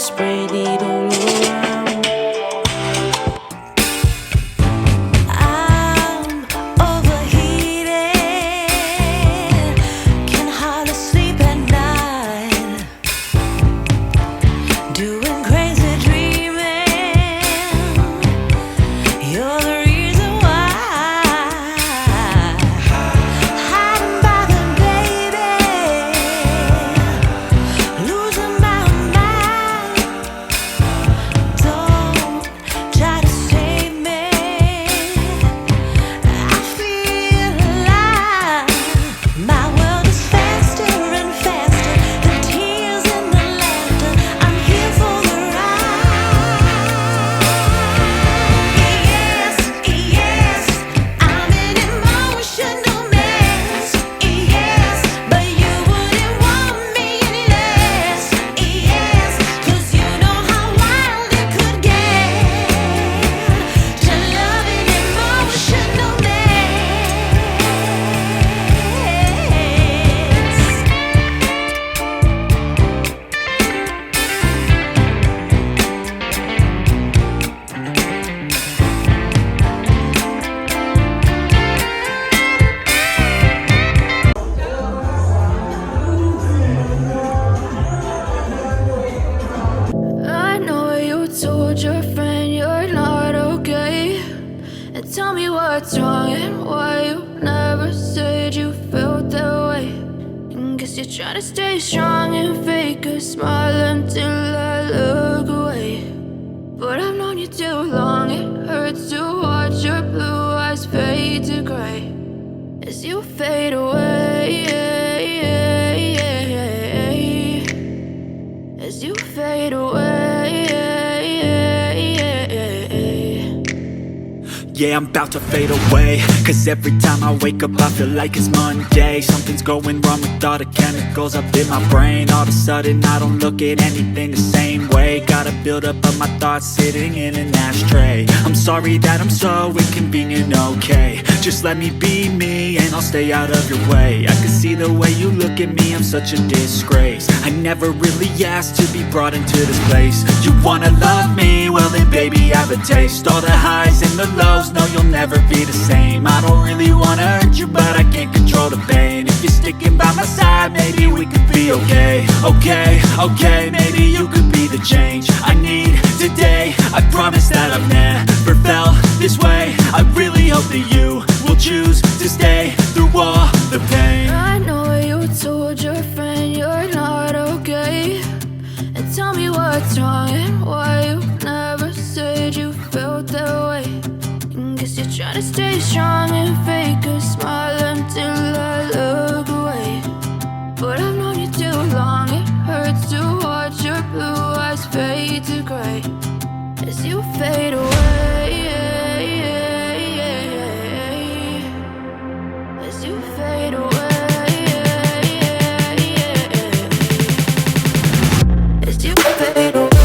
spread it all around. I'm overheated, can hardly sleep at night, doing crazy dreaming. You're the reason why, hiding by the baby, losing my mind. Don't try to save me, I feel alive. My world is faster and faster, the tears and the laughter. I'm here for the ride. Yes, yes, I'm an emotional mess. Yes, but you wouldn't want me any less. Yes, 'cause you know how wild it could get to love an emotional mess. I know you told your friend you're not okay, and tell me what's wrong and why you never said you felt that way. And guess you're trying to stay strong and fake a smile until I look away. But I've known you too long, it hurts to watch your blue eyes fade to gray as you fade away. As you fade away. Yeah, I'm about to fade away, 'cause every time I wake up I feel like it's Monday. Something's going wrong with all the chemicals up in my brain. All of a sudden I don't look at anything the same way. Got a buildup of my thoughts sitting in an ashtray. I'm sorry that I'm so inconvenient, okay. Just let me be me and I'll stay out of your way. I can see the way you look at me, I'm such a disgrace. I never really asked to be brought into this place. You wanna love me? Well then baby I have a taste. All the highs and the lows, no you'll never be the same. I don't really wanna hurt you but I can't control the pain. If you're sticking by my side maybe we could be okay. Okay, maybe you could be the change I need today. I promise that I've never felt this way. I really hope that you will choose to stay through all the pain. I know you told your friend you're not okay, and tell me what's wrong and why you never said you felt that way. And guess you're trying to stay strong and fake a smile until I look away. But I've known you too long, it hurts to watch your blue eyes fade to gray as you fade away. As you fade away. As you fade away.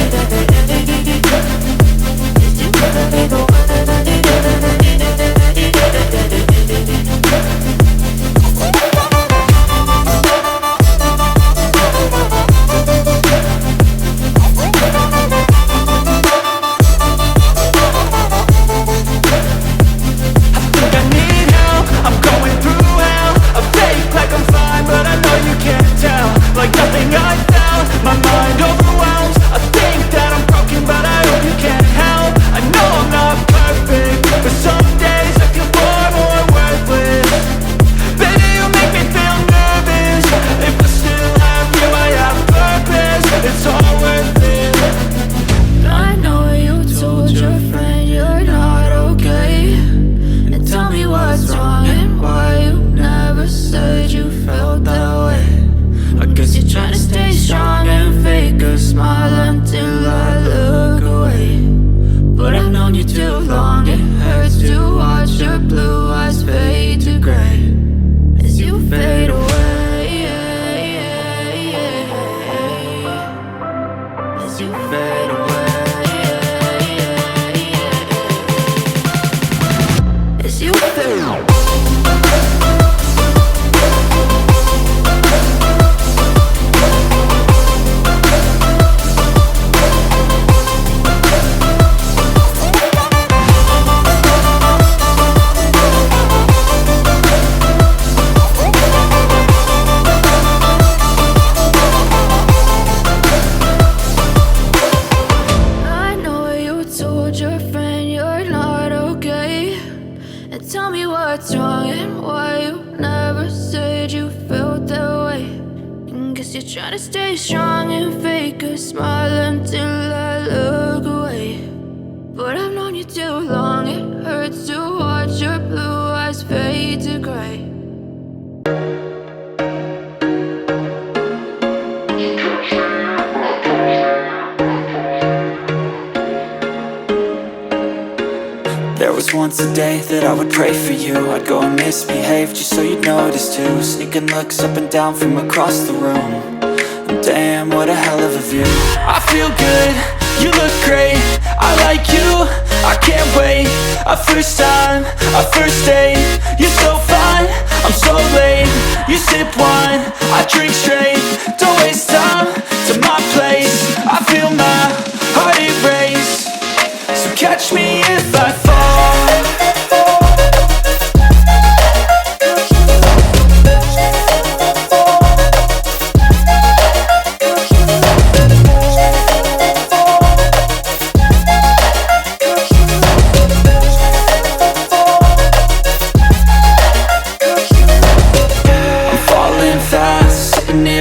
As you fade away. me what's wrong and why you never said you felt that way. And guess you're trying to stay strong and fake a smile until I look away. But I've known you too long, it hurts to watch your blue eyes fade to gray. There was once a day that I would pray for you. I'd go and misbehave just so you'd notice too. Sneaking looks up and down from across the room. And damn, what a hell of a view. I feel good, you look great, I like you, I can't wait. A first time, a first date, you're so fine, I'm so late. You sip wine, I drink straight, don't waste time to my place. I feel my heart erase, so catch me if I fall.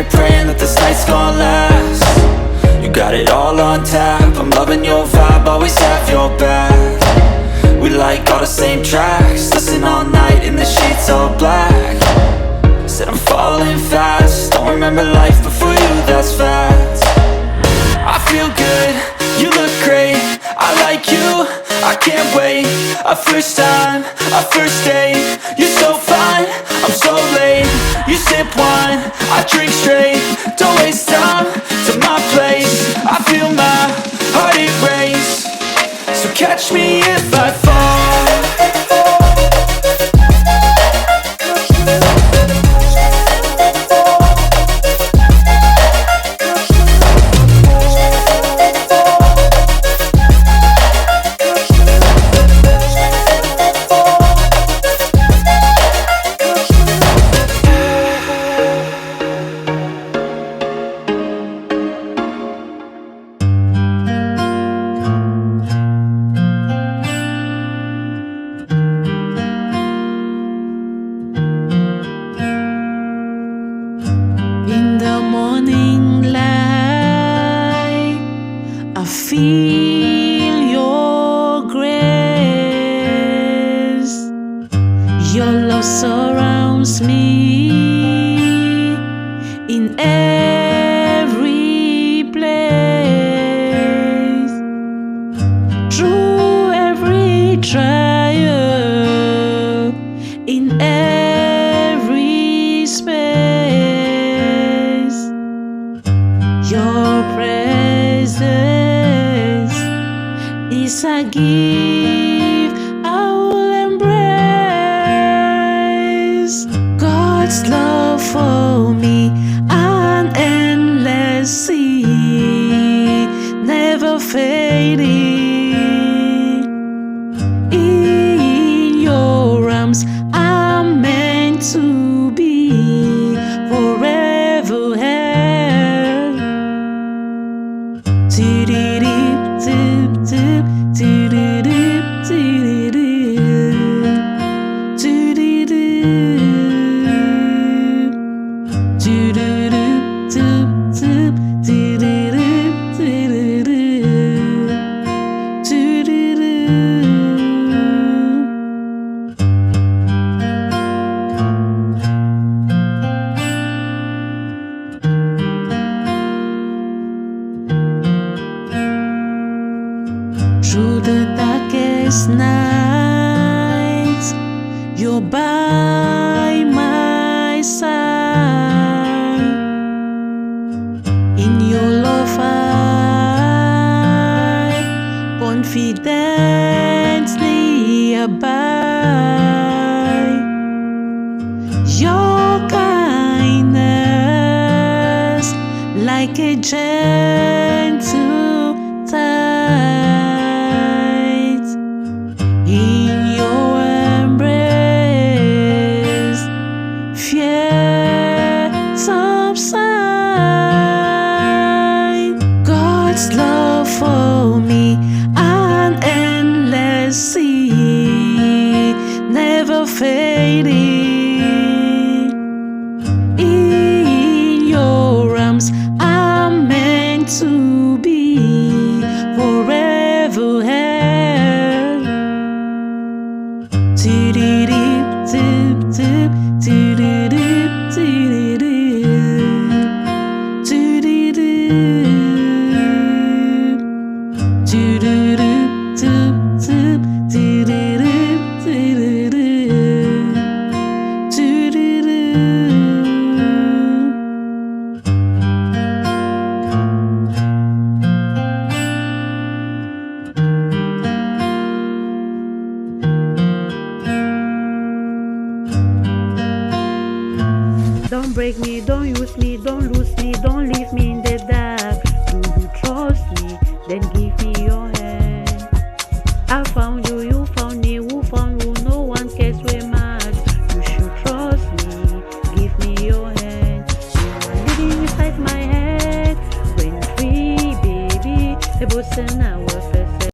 Praying that this night's gonna last. You got it all on tap, I'm loving your vibe, always have your back. We like all the same tracks, listen all night in the sheets all black. Said I'm falling fast, don't remember life before you, that's fact. I feel good, you look great, I like you, I can't wait. A first time, a first date, you're so fine, I'm so late. You sip wine, I drink straight, don't waste time to my place. I feel my heart erase, so catch me if I fall. I feel your grace. Your love surrounds me in every place. Through every trial, in every space, your presence is a gift I will embrace. God's love for me, an endless sea, never fading. In your arms I'm meant to be forever held. Through the darkest nights, you're by my side. In your love I confidently abide. Your kindness, like a gentle tide, in your embrace fear subside. God's love for me, an endless sea, never fading. In your arms, I'm meant to be forever held. Do-do-do, do-do, do-do-do, do-do-do. Don't break me, don't use me, don't lose me, don't leave me in the dark. Do you trust me? Then give me your hand. I found you, you found me, who found you? No one cares very much. You should trust me, give me your hand. You are living inside my head. When free, baby, the bossa now.